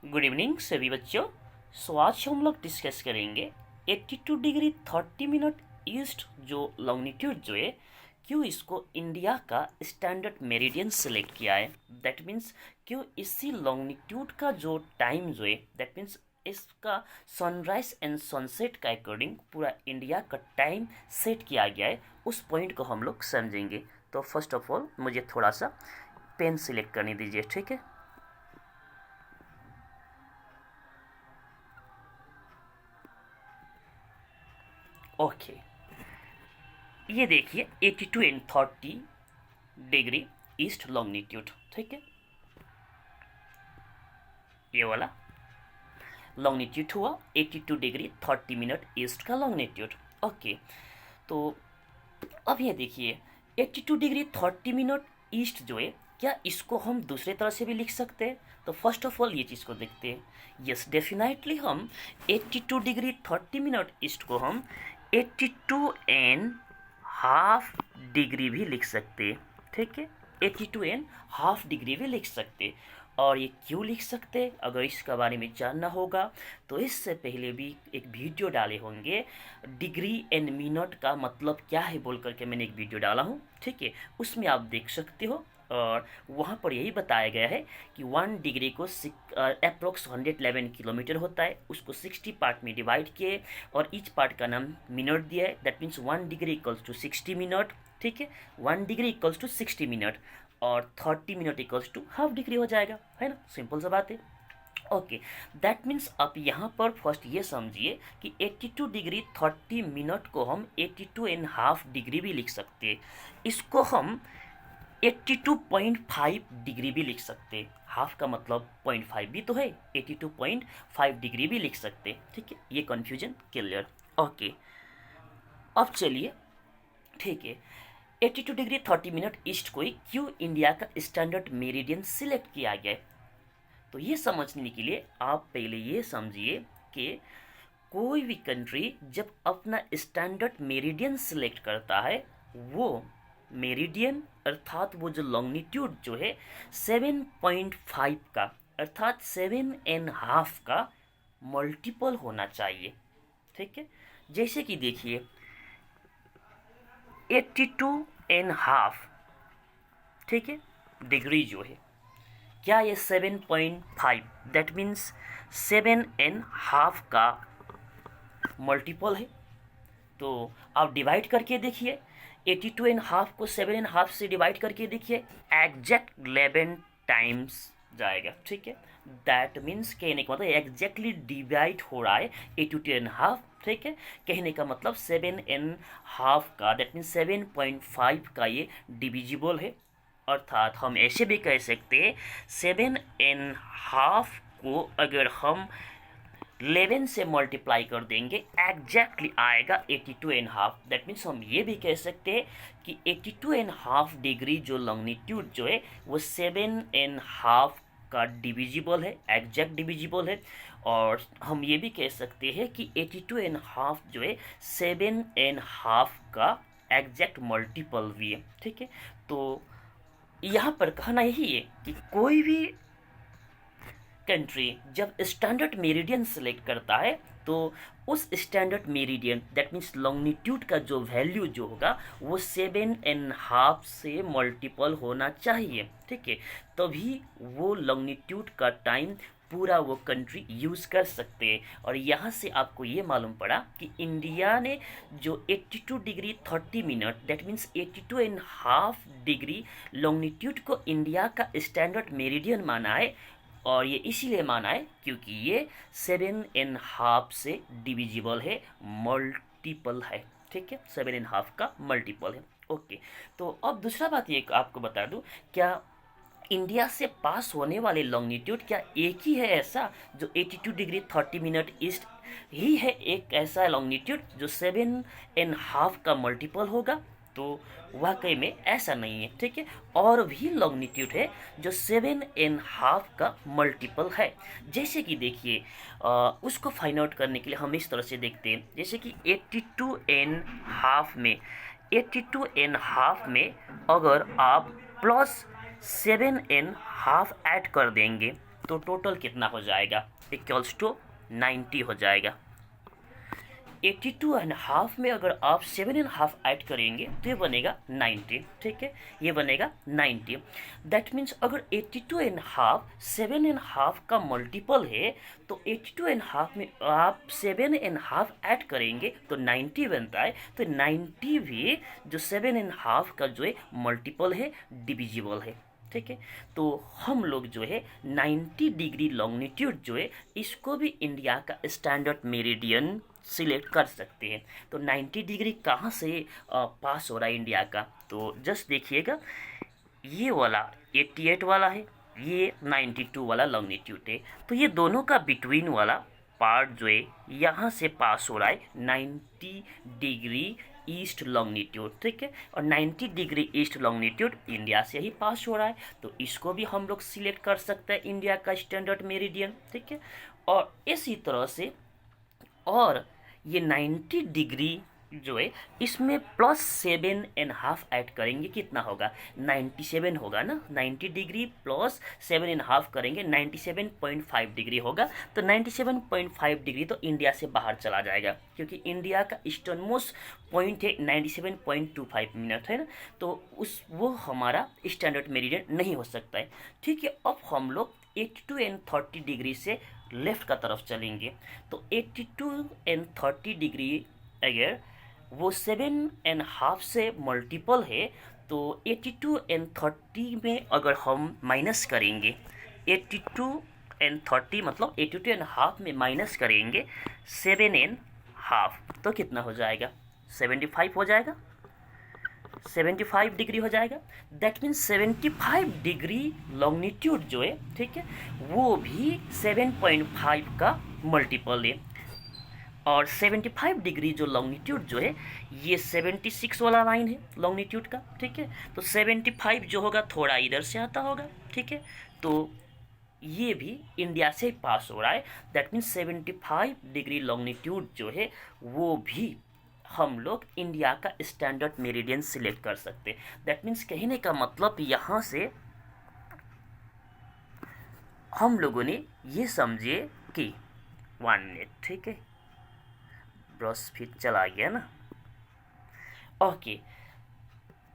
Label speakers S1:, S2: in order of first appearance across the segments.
S1: Good evening सभी बच्चों। आज हम लोग डिस्कस करेंगे 82 डिग्री 30 मिनट ईस्ट जो लॉन्गिट्यूड जो है, क्यों इसको इंडिया का स्टैंडर्ड मेरिडियन सेलेक्ट किया है। दैट मीन्स क्यों इसी लॉन्गिट्यूड का जो टाइम जो है, दैट मीन्स इसका सनराइज एंड सनसेट का अकॉर्डिंग पूरा इंडिया का टाइम सेट किया गया है। उस पॉइंट को हम लोग समझेंगे। तो फर्स्ट ऑफ ऑल मुझे थोड़ा सा पेन सिलेक्ट करने दीजिए, ठीक है। ओके, ये देखिए 82 एंड 30 डिग्री ईस्ट लॉन्गिट्यूड, ठीक है। ये वाला लॉन्गिट्यूड हुआ 82 डिग्री 30 मिनट ईस्ट का लॉन्गिट्यूड। ओके, तो अब ये देखिए 82 डिग्री 30 मिनट ईस्ट जो है, क्या इसको हम दूसरे तरह से भी लिख सकते हैं? तो फर्स्ट ऑफ ऑल ये चीज़ को देखते हैं। यस, डेफिनेटली हम 82 डिग्री 30 मिनट ईस्ट को हम 82 एंड हाफ डिग्री भी लिख सकते, ठीक है। 82 एंड हाफ डिग्री भी लिख सकते। और ये क्यों लिख सकते, अगर इसके बारे में जानना होगा तो इससे पहले भी एक वीडियो डाले होंगे, डिग्री एंड मिनट का मतलब क्या है बोल करके मैंने एक वीडियो डाला हूँ, ठीक है। उसमें आप देख सकते हो। और वहाँ पर यही बताया गया है कि 1 डिग्री को अप्रोक्स 111 किलोमीटर होता है। उसको 60 पार्ट में डिवाइड किए और ईच पार्ट का नाम मिनट दिया है। That means 1 degree equals to 60 minute, ठीक है। 1 डिग्री इक्वल्स टू 60 मिनट और 30 minute equals to half degree हो जाएगा, है ना। सिंपल सा बात है। ओके, दैट मीन्स आप यहाँ पर फर्स्ट ये समझिए कि 82 डिग्री 30 मिनट को हम 82 एंड हाफ डिग्री भी लिख सकते हैं। इसको हम 82.5 डिग्री भी लिख सकते। हाफ का मतलब 0.5 भी तो है, 82.5 डिग्री भी लिख सकते, ठीक है। ये कन्फ्यूजन क्लियर। ओके, अब चलिए, ठीक है। 82 डिग्री 30 मिनट ईस्ट को ही क्यों इंडिया का स्टैंडर्ड मेरिडियन सिलेक्ट किया गया है, तो ये समझने के लिए आप पहले ये समझिए कि कोई भी कंट्री जब अपना स्टैंडर्ड मेरिडियन सिलेक्ट करता है, वो मेरिडियन अर्थात वो जो लॉन्गिट्यूड जो है 7.5 का अर्थात 7.5 का मल्टीपल होना चाहिए, ठीक है। जैसे कि देखिए 82 एंड हाफ, ठीक है, डिग्री जो है, क्या ये 7.5 दैट मीन्स 7.5 का मल्टीपल है। तो आप डिवाइड करके देखिए, 82 एंड हाफ को 7.5 से डिवाइड करके देखिए, एग्जैक्ट 11 टाइम्स जाएगा, ठीक है। दैट मीन्स कहने का मतलब एग्जैक्टली डिवाइड हो रहा है 82 एंड हाफ, ठीक है। कहने का मतलब 7.5 का दैट मीन्स 7.5 का ये डिविजिबल है। अर्थात हम ऐसे भी कह सकते हैं 7.5 को अगर हम 11 से मल्टीप्लाई कर देंगे एग्जैक्टली आएगा 82 एंड हाफ। दैट मीन्स हम ये भी कह सकते हैं कि 82 एंड हाफ डिग्री जो लॉन्गिट्यूड जो है वो 7.5 का डिविजिबल है, एग्जैक्ट डिविजिबल है। और हम ये भी कह सकते हैं कि 82 एंड हाफ जो है 7.5 का एग्जैक्ट मल्टीपल भी है, ठीक है। तो यहाँ पर कहना यही है कि कोई भी कंट्री जब स्टैंडर्ड मेरिडियन सेलेक्ट करता है तो उस standard meridian that means longitude का जो वैल्यू जो होगा वो 7.5 से मल्टीपल होना चाहिए, ठीक है। तभी वो लॉन्गिट्यूड का टाइम पूरा वो कंट्री यूज़ कर सकते हैं। और यहाँ से आपको ये मालूम पड़ा कि इंडिया ने जो 82 degree 30 minute that means 82 and half degree longitude को इंडिया का स्टैंडर्ड मेरिडियन माना है। और ये इसीलिए माना है क्योंकि ये 7.5 से डिविजिबल है, मल्टीपल है, ठीक है। 7.5 का मल्टीपल है। ओके, तो अब दूसरा बात ये आपको बता दूं, क्या इंडिया से पास होने वाले लॉन्गिट्यूड क्या एक ही है ऐसा जो 82 डिग्री 30 मिनट ईस्ट ही है, एक ऐसा लॉन्गिट्यूड जो 7.5 का मल्टीपल होगा? तो वाकई में ऐसा नहीं है, ठीक है। और भी लॉन्गिट्यूड है जो 7.5 का मल्टीपल है। जैसे कि देखिए उसको फाइंड आउट करने के लिए हम इस तरह से देखते हैं, जैसे कि 82 एंड हाफ में 82 एंड हाफ में अगर आप प्लस 7.5 ऐड कर देंगे तो टोटल कितना हो जाएगा, इक्वल्स टू 90 हो जाएगा। 82.5 में अगर आप 7.5 ऐड करेंगे तो ये बनेगा 90, ठीक है, ये बनेगा 90। दैट मीन्स अगर 82.5 7.5 का मल्टीपल है तो 82.5 में आप 7.5 ऐड करेंगे तो 90 बनता है। तो 90 भी जो 7.5 का जो है मल्टीपल है, डिविजिबल है, ठीक है। तो हम लोग जो है 90 डिग्री लॉन्गिट्यूड जो है इसको भी इंडिया का स्टैंडर्ड मेरिडियन सिलेक्ट कर सकते हैं। तो 90 डिग्री कहाँ से पास हो रहा है इंडिया का, तो जस्ट देखिएगा, ये वाला 88 वाला है, ये 92 वाला लॉन्गिट्यूड है। तो ये दोनों का बिटवीन वाला पार्ट जो है यहाँ से पास हो रहा है 90 डिग्री ईस्ट लॉन्गिट्यूड, ठीक है। और 90 डिग्री ईस्ट लॉन्गिट्यूड इंडिया से ही पास हो रहा है, तो इसको भी हम लोग सिलेक्ट कर सकते हैं इंडिया का स्टैंडर्ड मेरिडियन, ठीक है। और इसी तरह से और ये 90 डिग्री जो है इसमें प्लस 7.5 ऐड करेंगे, कितना होगा, 97 होगा ना। 90 डिग्री प्लस 7.5 करेंगे 97.5 डिग्री होगा। तो 97.5 डिग्री तो इंडिया से बाहर चला जाएगा, क्योंकि इंडिया का ईस्टर्न मोस्ट पॉइंट है 97.25 मिनट, है ना। तो वो हमारा स्टैंडर्ड मेरिडियन नहीं हो सकता है, ठीक है। अब हम लोग 82 एंड 30 डिग्री से लेफ्ट का तरफ चलेंगे। तो 82 एंड 30 डिग्री अगर वो 7.5 से मल्टीपल है तो 82 एंड 30 में अगर हम माइनस करेंगे, 82 एंड 30 मतलब 82 एंड हाफ में माइनस करेंगे 7.5 तो कितना हो जाएगा, 75 हो जाएगा, 75 डिग्री हो जाएगा। दैट मीन्स 75 डिग्री लॉन्गिट्यूड जो है, ठीक है, वो भी 7.5 का मल्टीपल है। और 75 डिग्री जो लॉन्गिट्यूड जो है ये 76 वाला लाइन है लॉन्गिट्यूड का, ठीक है। तो 75 जो होगा थोड़ा इधर से आता होगा, ठीक है। तो ये भी इंडिया से पास हो रहा है। दैट मीन्स 75 डिग्री लॉन्गिट्यूड जो है वो भी हम लोग इंडिया का स्टैंडर्ड मेरिडियन सिलेक्ट कर सकते हैं। दैट मीन्स कहने का मतलब यहाँ से हम लोगों ने ये समझे कि 1 मिनट, ठीक है, ब्रश फिर चला गया ना, ओके।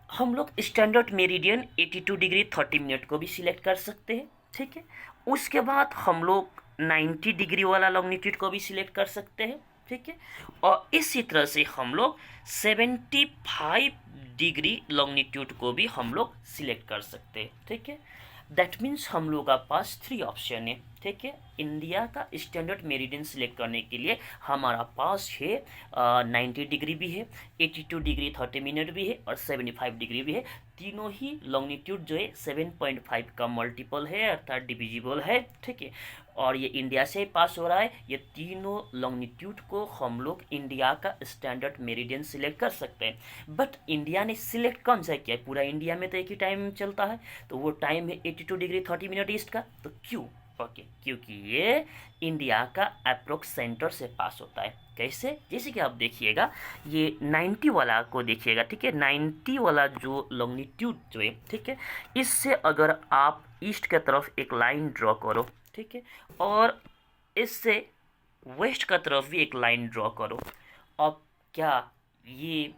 S1: हम लोग स्टैंडर्ड मेरिडियन 82 डिग्री 30 मिनट को भी सिलेक्ट कर सकते हैं, ठीक है। उसके बाद हम लोग 90 डिग्री वाला लॉन्गिट्यूड को भी सिलेक्ट कर सकते हैं, ठीक है। और इसी तरह से हम लोग 75 डिग्री लॉन्गिट्यूड को भी हम लोग सिलेक्ट कर सकते हैं, ठीक है। दैट मीन्स हम लोग का पास 3 ऑप्शन है, ठीक है। इंडिया का स्टैंडर्ड मेरिडियन सिलेक्ट करने के लिए हमारा पास है 90 डिग्री भी है, 82 डिग्री 30 मिनट भी है और 75 डिग्री भी है। तीनों ही लॉन्गिट्यूड जो है 7.5 का मल्टीपल है अर्थात डिविजिबल है, ठीक है। और ये इंडिया से पास हो रहा है। ये तीनों लॉन्गिट्यूड को हम लोग इंडिया का स्टैंडर्ड मेरिडियन सिलेक्ट कर सकते हैं। बट इंडिया ने सिलेक्ट कौन सा किया है, पूरा इंडिया में तो एक ही टाइम चलता है, तो वो टाइम है 82 डिग्री 30 मिनट ईस्ट का। तो क्यों, ओके, क्योंकि ये इंडिया का अप्रोक्स सेंटर से पास होता है। कैसे, जैसे कि आप देखिएगा ये 90 वाला को देखिएगा, ठीक है। 90 वाला जो लॉन्गिट्यूड जो है, ठीक है, इससे अगर आप ईस्ट की तरफ एक लाइन ड्रॉ करो, ठीक है, और इससे वेस्ट की तरफ भी एक लाइन ड्रॉ करो। अब क्या ये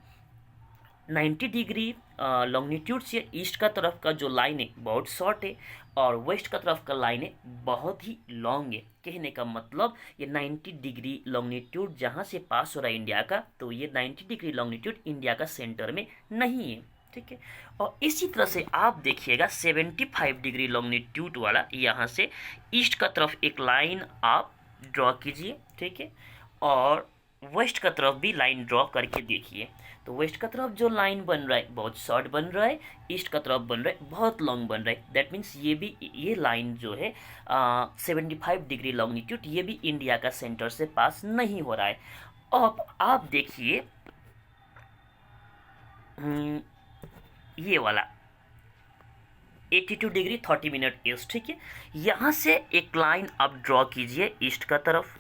S1: 90 डिग्री लॉन्गिट्यूड से ईस्ट का तरफ का जो लाइन है बहुत शॉर्ट है और वेस्ट का तरफ का लाइन है बहुत ही लॉन्ग है। कहने का मतलब ये 90 डिग्री लॉन्गिट्यूड जहाँ से पास हो रहा है इंडिया का, तो ये 90 डिग्री लॉन्गिट्यूड इंडिया का सेंटर में नहीं है, ठीक है। और इसी तरह से आप देखिएगा 75 डिग्री लॉन्गिट्यूड वाला यहाँ से ईस्ट का तरफ एक लाइन आप ड्रॉ कीजिए, ठीक है, और वेस्ट का तरफ भी लाइन ड्रॉ करके देखिए। तो वेस्ट का तरफ जो लाइन बन रहा है बहुत शॉर्ट बन रहा है, ईस्ट का तरफ बन रहा है बहुत लॉन्ग बन रहा है। दैट मीन्स ये लाइन जो है 75 डिग्री लॉन्गिट्यूड ये भी इंडिया का सेंटर से पास नहीं हो रहा है। अब आप देखिए ये वाला 82 डिग्री 30 मिनट ईस्ट, ठीक है। यहाँ से एक लाइन आप ड्रॉ कीजिए ईस्ट का तरफ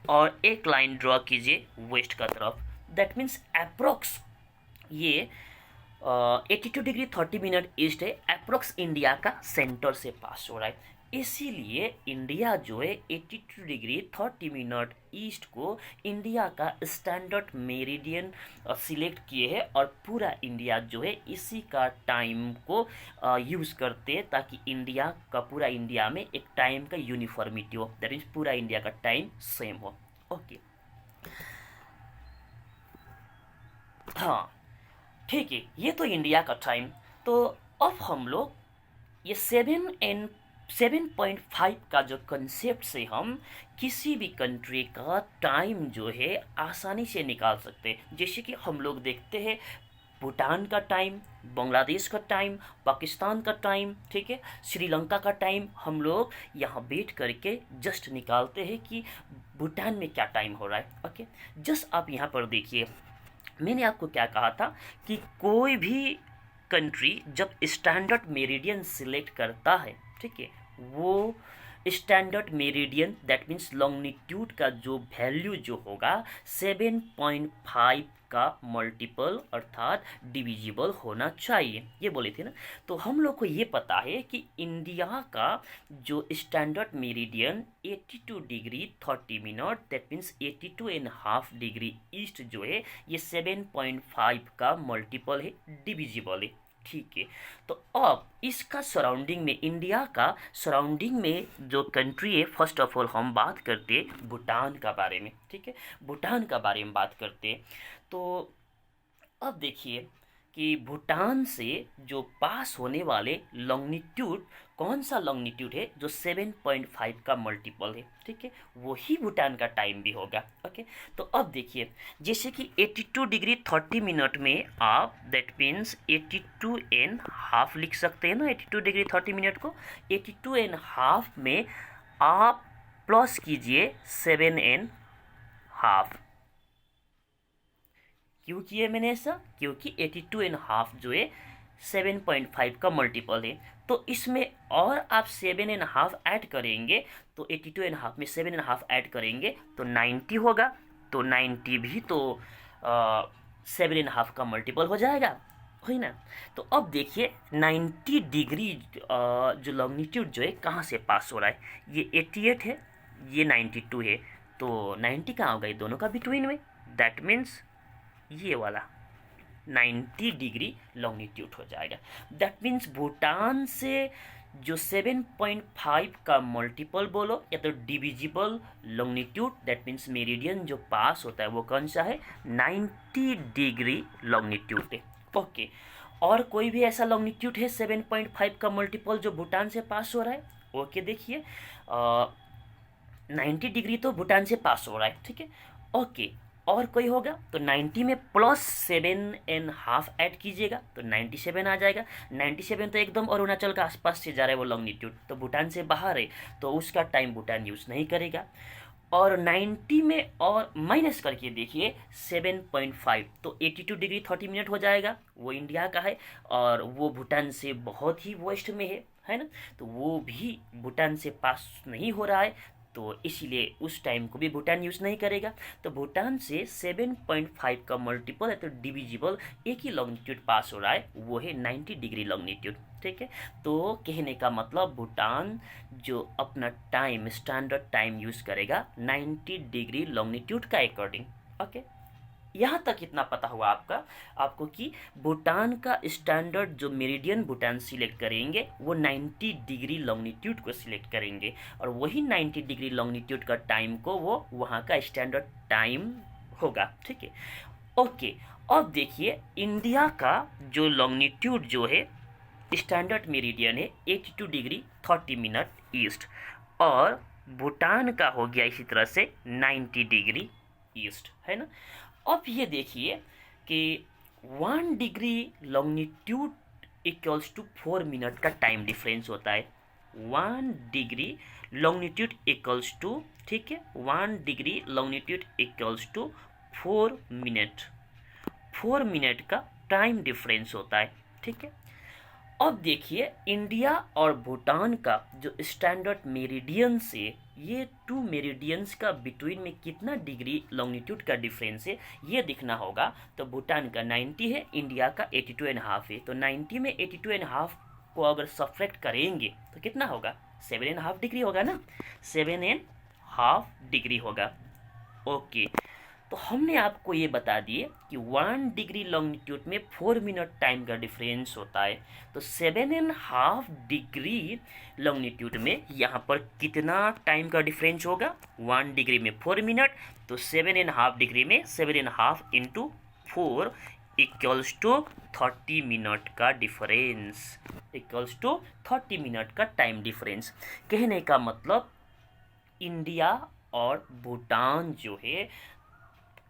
S1: और एक लाइन ड्रॉ कीजिए वेस्ट का तरफ। दैट मीन्स अप्रोक्स ये 82 डिग्री 30 मिनट ईस्ट है, अप्रोक्स इंडिया का सेंटर से पास हो रहा है। इसीलिए इंडिया जो है 82 डिग्री 30 मिनट ईस्ट को इंडिया का स्टैंडर्ड मेरिडियन सिलेक्ट किए हैं, और पूरा इंडिया जो है इसी का टाइम को यूज़ करते हैं, ताकि इंडिया का पूरा इंडिया में एक टाइम का यूनिफॉर्मिटी हो, दैट मीन्स पूरा इंडिया का टाइम सेम हो। ओके, हाँ ठीक है, ये तो इंडिया का टाइम। तो अब हम लोग ये 7.5 का जो कंसेप्ट से हम किसी भी कंट्री का टाइम जो है आसानी से निकाल सकते हैं। जैसे कि हम लोग देखते हैं भूटान का टाइम, बांग्लादेश का टाइम, पाकिस्तान का टाइम, ठीक है, श्रीलंका का टाइम, हम लोग यहाँ बैठ करके जस्ट निकालते हैं कि भूटान में क्या टाइम हो रहा है। ओके, जस्ट आप यहाँ पर देखिए, मैंने आपको क्या कहा था कि कोई भी कंट्री जब स्टैंडर्ड मेरिडियन सिलेक्ट करता है, ठीक है, वो standard meridian that means longitude का जो वैल्यू जो होगा 7.5 का मल्टीपल अर्थात डिविजिबल होना चाहिए, ये बोले थे ना। तो हम लोग को ये पता है कि इंडिया का जो standard meridian 82 degree 30 minute that means 82.5 degree east जो है ये 7.5 का मल्टीपल है, डिविजिबल है। ठीक है, तो अब इसका सराउंडिंग में, इंडिया का सराउंडिंग में जो कंट्री है, फर्स्ट ऑफ ऑल हम बात करते हैं भूटान का बारे में। ठीक है, भूटान का बारे में बात करते हैं। तो अब देखिए कि भूटान से जो पास होने वाले लॉन्गिट्यूड, कौन सा लॉन्गिट्यूड है जो 7.5 का मल्टीपल है, ठीक है, वही भूटान का टाइम भी होगा। ओके, तो अब देखिए जैसे कि 82 डिग्री 30 मिनट में आप दैट मीन्स 82.5 लिख सकते हैं ना, 82 डिग्री 30 मिनट को 82.5 में आप प्लस कीजिए 7.5। क्यों किया मैंने ऐसा? क्योंकि 82.5 जो है 7.5 का मल्टीपल है, तो इसमें और आप 7.5 ऐड करेंगे, तो 82.5 में 7.5 ऐड करेंगे तो 90 होगा। तो 90 भी तो 7.5 का मल्टीपल हो जाएगा, हो ना। तो अब देखिए 90 डिग्री जो लॉन्गिट्यूड जो है कहाँ से पास हो रहा है, ये 88 है, ये 92 है, तो 90 कहाँ होगा, ये दोनों का बिटवीन में, दैट मीन्स ये वाला 90 डिग्री लॉन्गिट्यूड हो जाएगा। दैट मीन्स भूटान से जो 7.5 का मल्टीपल बोलो या तो divisible longitude that means meridian जो पास होता है वो कौन सा है, 90 डिग्री लॉन्गिट्यूड है। ओके, और कोई भी ऐसा लॉन्गिट्यूड है 7.5 का मल्टीपल जो भूटान से पास हो रहा है? ओके, देखिए 90 डिग्री तो भूटान से पास हो रहा है, ठीक है। ओके, और कोई होगा तो 90 में प्लस 7.5 ऐड कीजिएगा तो 97 आ जाएगा। 97 तो एकदम अरुणाचल का आसपास से जा रहा है वो लॉन्गिट्यूड, तो भूटान से बाहर है, तो उसका टाइम भूटान यूज़ नहीं करेगा। और 90 में और माइनस करके देखिए 7.5, तो 82 डिग्री 30 मिनट हो जाएगा, वो इंडिया का है और वो भूटान से बहुत ही वेस्ट में है ना, तो वो भी भूटान से पास नहीं हो रहा है, तो इसीलिए उस टाइम को भी भूटान यूज़ नहीं करेगा। तो भूटान से 7.5 का मल्टीपल है तो डिविजिबल एक ही लॉन्गिट्यूड पास हो रहा है, वो है 90 डिग्री लॉन्गिट्यूड, ठीक है। तो कहने का मतलब भूटान जो अपना टाइम स्टैंडर्ड टाइम यूज़ करेगा 90 डिग्री लॉन्गिट्यूड का अकॉर्डिंग। ओके, यहाँ तक इतना पता हुआ आपको कि भूटान का स्टैंडर्ड जो मेरिडियन भूटान सिलेक्ट करेंगे वो 90 डिग्री लॉन्गिट्यूड को सिलेक्ट करेंगे, और वही 90 डिग्री लॉन्गिट्यूड का टाइम को वो वहाँ का स्टैंडर्ड टाइम होगा, ठीक है। ओके, अब देखिए इंडिया का जो लॉन्गिट्यूड जो है स्टैंडर्ड मेरिडियन है 82 डिग्री 30 मिनट ईस्ट, और भूटान का हो गया इसी तरह से 90 डिग्री ईस्ट, है ना। अब ये देखिए कि 1 degree longitude equals to 4 minute का टाइम डिफरेंस होता है। 1 डिग्री लॉन्गिट्यूड इक्वल्स टू, ठीक है, 1 degree longitude equals to 4 minute, 4 minute का टाइम डिफरेंस होता है, ठीक है। अब देखिए इंडिया और भूटान का जो स्टैंडर्ड मेरिडियन से ये 2 मेरिडियंस का बिटवीन में कितना डिग्री लॉन्गिट्यूड का डिफरेंस है ये दिखना होगा। तो भूटान का 90 है, इंडिया का 82.5 है, तो 90 में 82.5 को अगर सब्ट्रैक्ट करेंगे तो कितना होगा 7.5 डिग्री होगा ना, 7.5 डिग्री होगा। ओके, तो हमने आपको ये बता दिए कि 1 डिग्री लॉन्गिट्यूड में 4 मिनट टाइम का डिफरेंस होता है। तो 7.5 डिग्री लॉन्गिट्यूड में यहाँ पर कितना टाइम का डिफरेंस होगा? 1 डिग्री में 4 मिनट, तो 7.5 डिग्री में 7.5 इंटू 4 इक्वल्स टू 30 मिनट का डिफरेंस, इक्वल्स टू 30 मिनट का टाइम डिफरेंस। कहने का मतलब इंडिया और भूटान जो है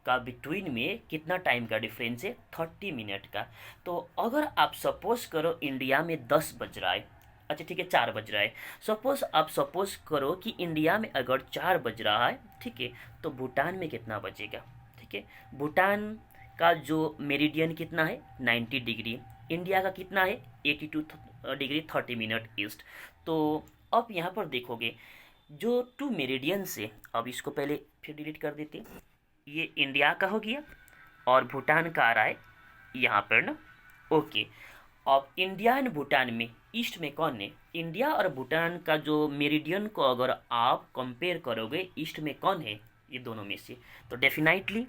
S1: का बिटवीन में कितना टाइम का डिफरेंस है? 30 मिनट का। तो अगर आप सपोज करो इंडिया में 10 बज रहा है, अच्छा ठीक है 4 बज रहा है, सपोज करो कि इंडिया में अगर 4 बज रहा है, ठीक है, तो भूटान में कितना बजेगा? ठीक है, भूटान का जो मेरिडियन कितना है? 90 डिग्री। इंडिया का कितना है? 82 डिग्री 30 मिनट ईस्ट। तो अब यहाँ पर देखोगे जो 2 मेरिडियन से, अब इसको पहले फिर डिलीट कर देते हैं, ये इंडिया का हो गया और भूटान का आ रहा है यहाँ पर ना। ओके, अब इंडिया एंड भूटान में ईस्ट में कौन है? इंडिया और भूटान का जो मेरिडियन को अगर आप कंपेयर करोगे ईस्ट में कौन है ये दोनों में से? तो डेफिनेटली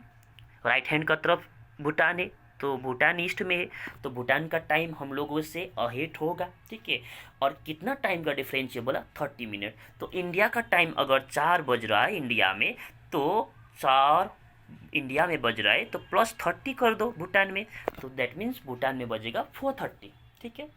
S1: राइट हैंड का तरफ भूटान है, तो भूटान ईस्ट में है, तो भूटान का टाइम हम लोगों से अहेड होगा। ठीक है, और कितना टाइम का डिफरेंस है? बोला 30 मिनट। तो इंडिया का टाइम अगर 4 बज रहा है इंडिया में, तो 4 इंडिया में बज रहा है तो प्लस 30 कर दो भूटान में, तो दैट मीन्स भूटान में बजेगा 4:30। ठीक है,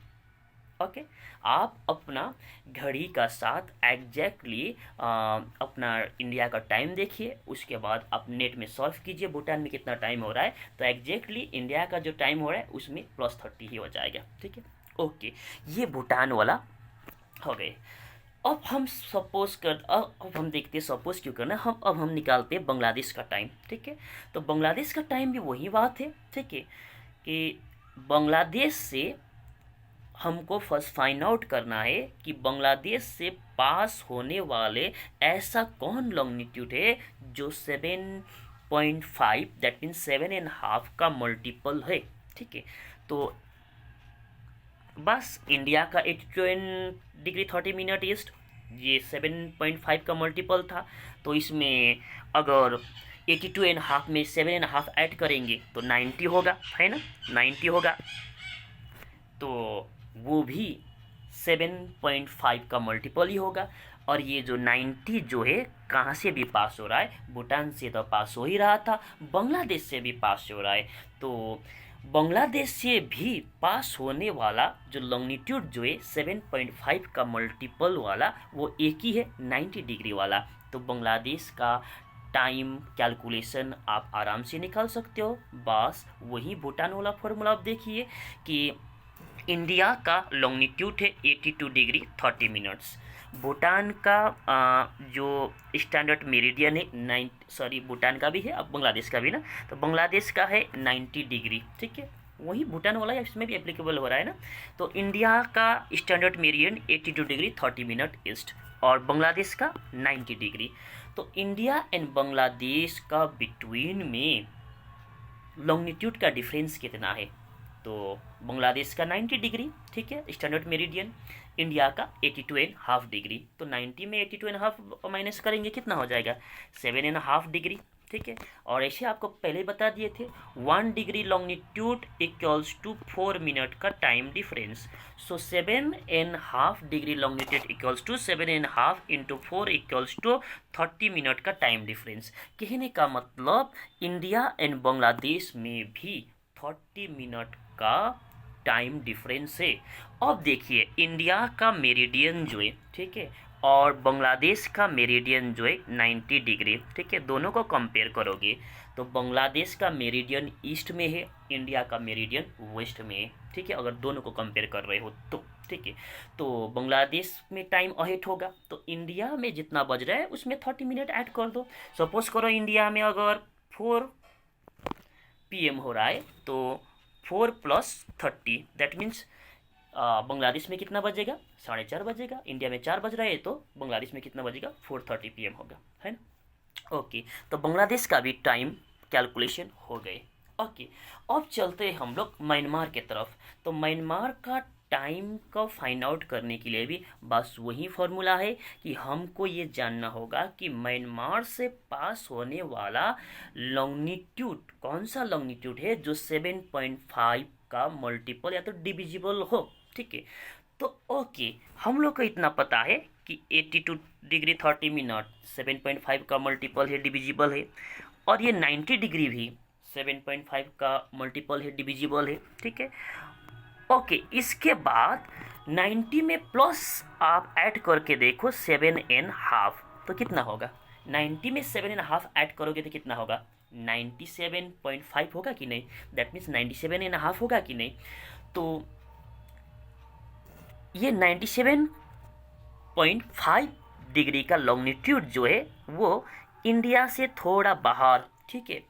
S1: ओके। आप अपना घड़ी का साथ एग्जैक्टली अपना इंडिया का टाइम देखिए, उसके बाद आप नेट में सॉल्व कीजिए भूटान में कितना टाइम हो रहा है, तो एग्जैक्टली इंडिया का जो टाइम हो रहा है उसमें +30 ही हो जाएगा। ठीक है, ओके, ये भूटान वाला हो गए। अब हम अब हम देखते हैं सपोज क्यों करना, अब हम निकालते हैं बांग्लादेश का टाइम। ठीक है, तो बांग्लादेश का टाइम भी वही बात है। ठीक है, कि बांग्लादेश से हमको फर्स्ट फाइंड आउट करना है कि बांग्लादेश से पास होने वाले ऐसा कौन लॉन्गिट्यूड है जो 7.5 दैट मीन्स 7.5 का मल्टीपल है। ठीक है, तो बस इंडिया का 82 डिग्री 30 मिनट ईस्ट ये 7.5 का मल्टीपल था, तो इसमें अगर 82.5 में 7.5 ऐड करेंगे तो 90 होगा, है ना, 90 होगा। तो वो भी 7.5 का मल्टीपल ही होगा। और ये जो 90 जो है कहाँ से भी पास हो रहा है? भूटान से तो पास हो ही रहा था, बांग्लादेश से भी पास हो रहा है। तो बांग्लादेश से भी पास होने वाला जो लॉन्गिट्यूड जो है 7.5 का मल्टीपल वाला वो एक ही है, 90 डिग्री वाला। तो बांग्लादेश का टाइम कैलकुलेशन आप आराम से निकाल सकते हो। बस वही भूटान वाला फॉर्मूला आप देखिए कि इंडिया का लॉन्गिट्यूड है 82 डिग्री 30 मिनट्स, भूटान का जो स्टैंडर्ड मेरिडियन है भूटान का भी है, अब बांग्लादेश का भी ना, तो बांग्लादेश का है 90 डिग्री। ठीक है, वही भूटान वाला इसमें भी एप्लीकेबल हो रहा है ना। तो इंडिया का standard meridian 82 degree 30 minute east और बांग्लादेश का 90 डिग्री। तो इंडिया एंड बांग्लादेश का बिटवीन में लॉन्गिट्यूड का डिफरेंस कितना है? तो बांग्लादेश का 90 डिग्री, ठीक है, स्टैंडर्ड मेरिडियन, इंडिया का 82.5 डिग्री। तो 90 में 82.5 माइनस करेंगे कितना हो जाएगा? 7.5 डिग्री। ठीक है, और ऐसे आपको पहले बता दिए थे 1 degree longitude equals to 4 minute का time difference. So 7.5 degree longitude equals to 7.5 into 4 equals to 30 minute का टाइम डिफरेंस। कहने का मतलब इंडिया एंड बांग्लादेश में भी 30 मिनट का टाइम डिफरेंस है। अब देखिए इंडिया का मेरिडियन जो है, ठीक है, और बांग्लादेश का मेरिडियन जो है 90 डिग्री। ठीक है, दोनों को कंपेयर करोगे तो बांग्लादेश का मेरिडियन ईस्ट में है, इंडिया का मेरिडियन वेस्ट में है। ठीक है, अगर दोनों को कंपेयर कर रहे हो तो ठीक है, तो बांग्लादेश में टाइम अहेड होगा, तो इंडिया में जितना बज रहा है उसमें 30 मिनट ऐड कर दो। सपोज करो इंडिया में अगर 4 PM हो रहा है तो 4 + 30 दैट मीन्स बांग्लादेश में कितना बजेगा? 4:30 बजेगा। इंडिया में 4 बज रहा है तो बांग्लादेश में कितना बजेगा? 4:30 PM होगा, है ना। ओके, तो बांग्लादेश का भी टाइम कैलकुलेशन हो गए। ओके, अब चलते हैं हम लोग म्यांमार के तरफ। तो म्यांमार का टाइम को फाइंड आउट करने के लिए भी बस वही फॉर्मूला है कि हमको ये जानना होगा कि म्यांमार से पास होने वाला लॉन्गिट्यूड कौन सा लॉन्गिट्यूड है जो 7.5 का मल्टीपल या तो डिविजिबल हो। ठीक है, तो ओके, हम लोग को इतना पता है कि 82 डिग्री 30 मिनट 7.5 का मल्टीपल है, डिविजिबल है, और ये 90 डिग्री भी 7.5 का मल्टीपल है, डिविजिबल है। ठीक है, ओके, इसके बाद 90 में प्लस आप ऐड करके देखो 7.5, तो कितना होगा? 90 में 7.5 ऐड करोगे तो कितना होगा? 97.5 होगा कि नहीं? दैट मीन्स 97.5 होगा कि नहीं? तो ये 97.5 डिग्री का लॉन्गिट्यूड जो है वो इंडिया से थोड़ा बाहर, ठीक है,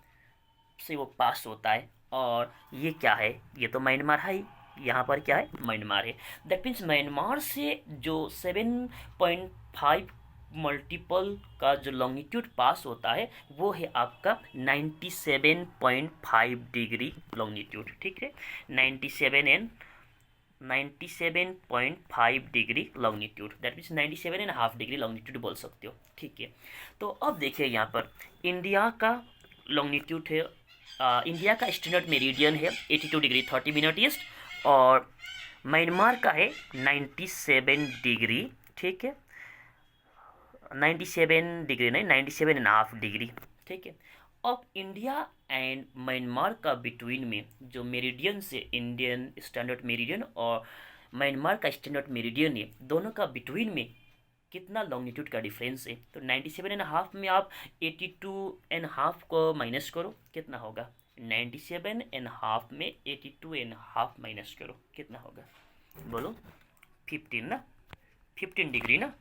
S1: से वो पास होता है। और ये क्या है? ये तो म्यांमार है ही। यहाँ पर क्या है? म्यांमार है। दैट मीन्स म्यांमार से जो 7.5 मल्टीपल का जो लॉन्गिट्यूड पास होता है वो है आपका 97.5 डिग्री लॉन्गिट्यूड। ठीक है, 97.5 degree longitude, that means 97.5 degree longitude बोल सकते हो। ठीक है, तो अब देखिए यहाँ पर इंडिया का लॉन्गिट्यूड है, इंडिया का स्टैंडर्ड मेरिडियन है 82 डिग्री 30 मिनट ईस्ट, और म्यांमार का है 97 डिग्री। ठीक है, 97 डिग्री नहीं, 97.5 डिग्री। ठीक है, अब इंडिया एंड म्यांमार का बिटवीन में जो मेरिडियन से इंडियन स्टैंडर्ड मेरिडियन और म्यांमार का स्टैंडर्ड मेरिडियन है, दोनों का बिटवीन में कितना लॉन्गिट्यूड का डिफरेंस है? तो 97.5 में आप 82.5 को माइनस करो, कितना होगा? 97.5 में 82.5 माइनस करो, कितना होगा? बोलो, 15 ना, 15 डिग्री ना।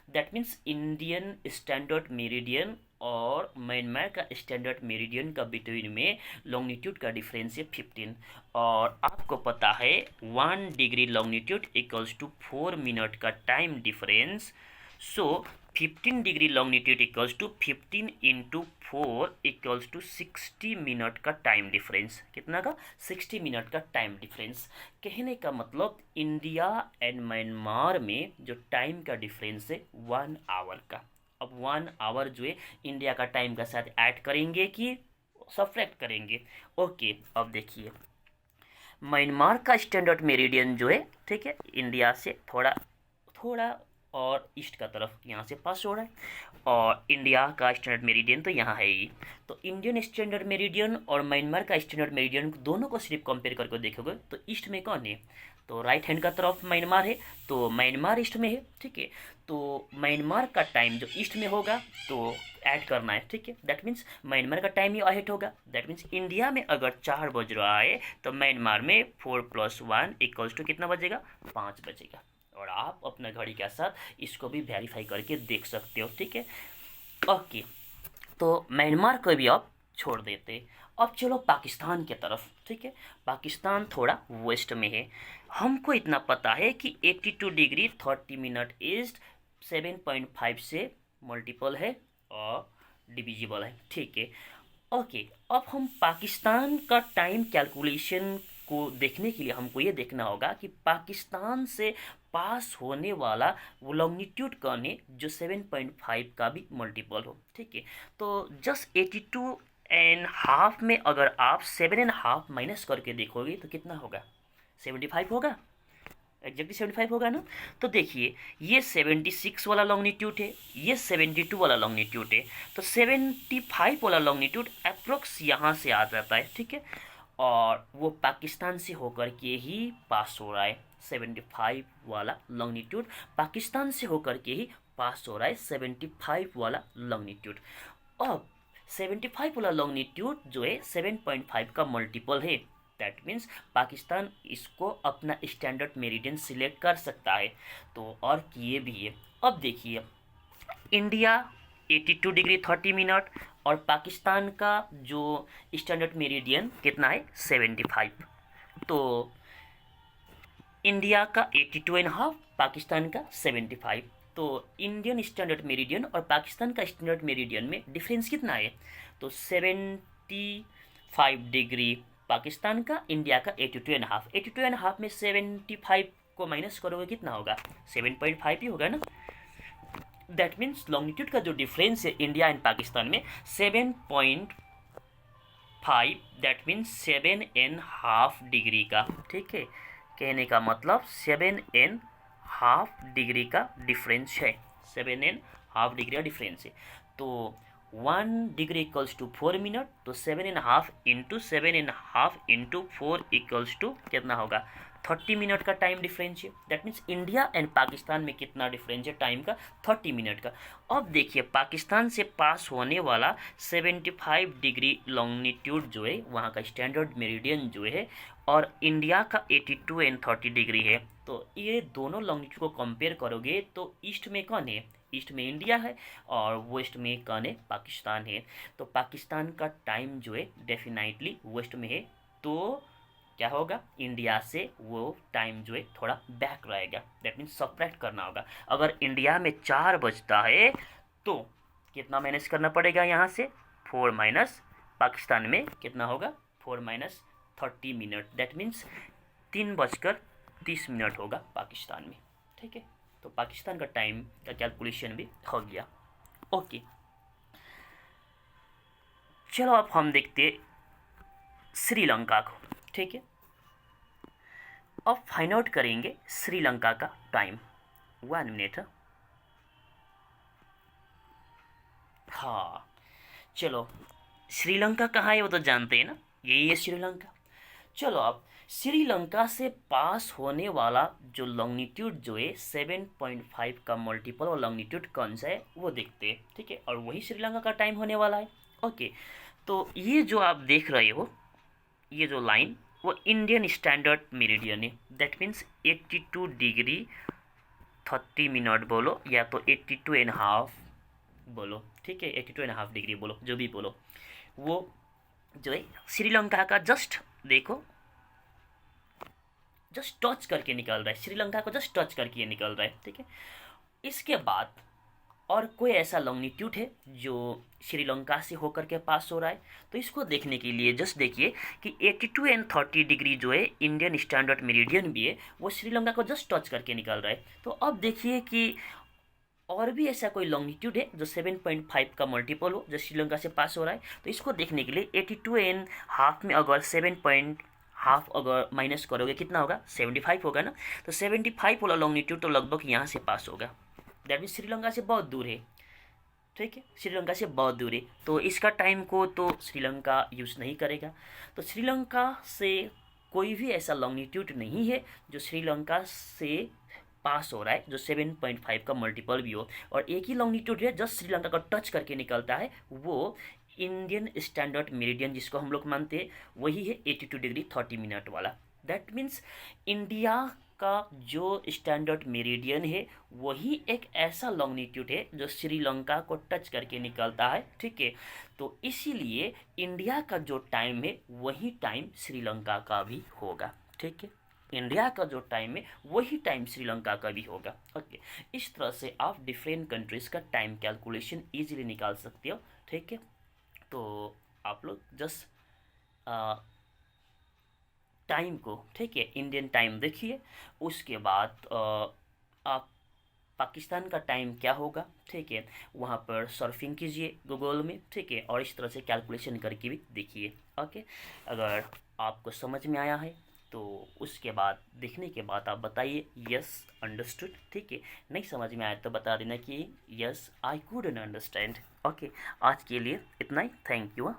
S1: That means Indian standard meridian और म्यांमार का स्टैंडर्ड मेरिडियन का बिटवीन में लॉन्गिट्यूड का डिफरेंस है 15। और आपको पता है 1 degree longitude equals to 4 minute का time difference. So 15 degree longitude equals to 15 into 4 equals to 60 minute का टाइम डिफरेंस। कितना का? 60 मिनट का टाइम डिफरेंस। कहने का मतलब इंडिया एंड म्यांमार में जो टाइम का डिफरेंस है 1 आवर का। अब 1 आवर जो है इंडिया का टाइम का साथ ऐड करेंगे कि सब्ट्रैक्ट करेंगे? ओके, अब देखिए म्यांमार का स्टैंडर्ड मेरिडियन जो है, ठीक है, इंडिया से थोड़ा थोड़ा और ईस्ट का तरफ यहाँ से पास हो रहा है, और इंडिया का स्टैंडर्ड मेरिडियन तो यहाँ है ही। तो इंडियन स्टैंडर्ड मेरिडियन और म्यांमार का स्टैंडर्ड मेरिडियन दोनों को सिर्फ कंपेयर करके देखोगे तो ईस्ट में कौन है? तो राइट हैंड का तरफ म्यांमार है, तो म्यांमार ईस्ट में है। ठीक है, तो म्यांमार का टाइम जो ईस्ट में होगा तो ऐड करना है। ठीक है, दैट मीन्स म्यांमार का टाइम ही अहेड होगा। दैट मीन्स इंडिया में अगर 4 बज रहा है तो म्यांमार में 4 + 1 इक्वल्स टू कितना बजेगा? 5 बजेगा। और आप अपना घड़ी के साथ इसको भी वेरीफाई करके देख सकते हो। ठीक है, ओके, तो म्यांमार को भी अब छोड़ देते। अब चलो पाकिस्तान के तरफ। ठीक है, पाकिस्तान थोड़ा वेस्ट में है। हमको इतना पता है कि 82 डिग्री 30 मिनट ईस्ट 7.5 से मल्टीपल है और डिविजिबल है। ठीक है, ओके, अब हम पाकिस्तान का टाइम कैलकुलेशन को देखने के लिए हमको ये देखना होगा कि पाकिस्तान से पास होने वाला वो लॉन्गिट्यूड कौन है जो 7.5 का भी मल्टीपल हो। ठीक है, तो जस्ट 82.5 में अगर आप 7.5 माइनस करके देखोगे तो कितना होगा? 75 होगा, एग्जैक्टली 75 होगा ना। तो देखिए ये 76 वाला लॉन्गिट्यूड है, ये 72 वाला लॉन्गिट्यूड है, तो 75 वाला लॉन्गिट्यूड अप्रोक्स यहाँ से आ जाता है। ठीक है, और वो पाकिस्तान से होकर के ही पास हो रहा है। 75 वाला लॉन्गिट्यूड पाकिस्तान से होकर के ही पास हो रहा है, 75 वाला लॉन्गिट्यूड। अब 75 वाला लॉन्गिट्यूड जो है 7.5 का मल्टीपल है। दैट मीन्स पाकिस्तान इसको अपना स्टैंडर्ड मेरिडियन सिलेक्ट कर सकता है, तो और किए भी है। अब देखिए इंडिया 82 डिग्री 30 मिनट और पाकिस्तान का जो स्टैंडर्ड मेरिडियन कितना है? 75। तो इंडिया का 82.5, पाकिस्तान का 75। तो इंडियन स्टैंडर्ड मेरिडियन और पाकिस्तान का स्टैंडर्ड मेरिडियन में डिफरेंस कितना है? तो 75 डिग्री पाकिस्तान का, इंडिया का 82.5। 82.5 में 75 को माइनस करोगे कितना होगा, 7.5 ही होगा ना। दैट मीन्स लॉन्गिट्यूड का जो डिफरेंस है इंडिया एंड पाकिस्तान में 7.5, दैट मीन्स 7.5 डिग्री का, ठीक है। कहने का मतलब 7.5 डिग्री का डिफरेंस है, 7.5 डिग्री का डिफरेंस है। तो 1 डिग्री इक्वल्स टू 4 मिनट, तो 7.5 इंटू 7.5 इंटू 4 इक्वल्स टू कितना होगा, 30 मिनट का टाइम डिफरेंस है। That means India and Pakistan में कितना डिफरेंस है टाइम का, 30 मिनट का। अब देखिए पाकिस्तान से पास होने वाला 75 डिग्री लॉन्गिट्यूड जो है वहाँ का स्टैंडर्ड मेरिडियन जो है, और इंडिया का 82 एंड 30 डिग्री है। तो ये दोनों लॉन्गिट्यूड को कंपेयर करोगे तो ईस्ट में कौन है, ईस्ट में इंडिया है और वेस्ट में कौन है, पाकिस्तान है। तो पाकिस्तान का टाइम जो है डेफिनेटली वेस्ट में है, तो क्या होगा, इंडिया से वो टाइम जो है थोड़ा बैक रहेगा। दैट मीन्स सब्ट्रैक्ट करना होगा। अगर इंडिया में 4 बजता है तो कितना माइनस करना पड़ेगा यहाँ से, 4 माइनस, पाकिस्तान में कितना होगा, 4 माइनस 30 मिनट, दैट मीन्स 3:30 होगा पाकिस्तान में, ठीक है। तो पाकिस्तान का टाइम का कैलकुलेशन भी हो गया। ओके, चलो अब हम देखते श्रीलंका को, ठीक है। अब फाइंड आउट करेंगे श्रीलंका का टाइम। 1 मिनट। हाँ चलो, श्रीलंका कहाँ है वो तो जानते हैं ना, यही है श्रीलंका। चलो अब श्रीलंका से पास होने वाला जो लॉन्गिट्यूड जो है 7.5 का मल्टीपल और लॉन्गिट्यूड कौन सा है वो देखते हैं, ठीक है। और वही श्रीलंका का टाइम होने वाला है। ओके, तो ये जो आप देख रहे हो, ये जो लाइन वो इंडियन स्टैंडर्ड मेरिडियन है। दैट मीन्स 82 डिग्री 30 मिनट बोलो या तो 82.5 बोलो, ठीक है, 82.5 डिग्री बोलो, जो भी बोलो, वो जो है श्रीलंका का जस्ट देखो, जस्ट टच करके निकल रहा है, श्रीलंका को जस्ट टच करके निकल रहा है, ठीक है। इसके बाद और कोई ऐसा लॉन्गिट्यूड है जो श्रीलंका से होकर के पास हो रहा है, तो इसको देखने के लिए जस्ट देखिए कि 82 एंड 30 डिग्री जो है इंडियन स्टैंडर्ड मेरिडियन भी है, वो श्रीलंका को जस्ट टच करके निकल रहा है। तो अब देखिए कि और भी ऐसा कोई लॉन्गिट्यूड है जो 7.5 का मल्टीपल हो जो श्रीलंका से पास हो रहा है। तो इसको देखने के लिए 82 एंड हाफ में अगर 7.5 अगर माइनस करोगे कितना होगा, 75 होगा ना। तो 75 वाला लॉन्गिट्यूड तो लगभग यहाँ से पास होगा, दैट मीन्स श्रीलंका से बहुत दूर है, ठीक है, श्रीलंका से बहुत दूर है। तो इसका टाइम को तो श्रीलंका यूज़ नहीं करेगा। तो श्रीलंका से कोई भी ऐसा लॉन्गिट्यूड नहीं है जो श्रीलंका से पास हो रहा है जो 7.5 का मल्टीपल भी हो, और एक ही लॉन्गिट्यूड है जस्ट श्रीलंका को टच करके निकलता है, वो इंडियन स्टैंडर्ड मेरिडियन जिसको हम लोग मानते हैं वही है 82 डिग्री 30 मिनट वाला। दैट मीन्स इंडिया का जो स्टैंडर्ड मेरिडियन है वही एक ऐसा लॉन्गिट्यूड है जो श्रीलंका को टच करके निकलता है, ठीक है। तो इसीलिए इंडिया का जो टाइम है वही टाइम श्रीलंका का भी होगा, ठीक है। इंडिया का जो टाइम है वही टाइम श्रीलंका का भी होगा। ओके, इस तरह से आप डिफरेंट कंट्रीज़ का टाइम कैलकुलेशन इजीली निकाल सकते हो, ठीक है। तो आप लोग जस्ट टाइम को, ठीक है, इंडियन टाइम देखिए, उसके बाद आप पाकिस्तान का टाइम क्या होगा, ठीक है, वहाँ पर सर्फिंग कीजिए गूगल में, ठीक है, और इस तरह से कैलकुलेशन करके भी देखिए। ओके, अगर आपको समझ में आया है तो उसके बाद देखने के बाद आप बताइए यस अंडरस्टूड, ठीक है। नहीं समझ में आया तो बता देना कि yes I couldn't understand. Okay, आज के लिए इतना ही, थैंक यू।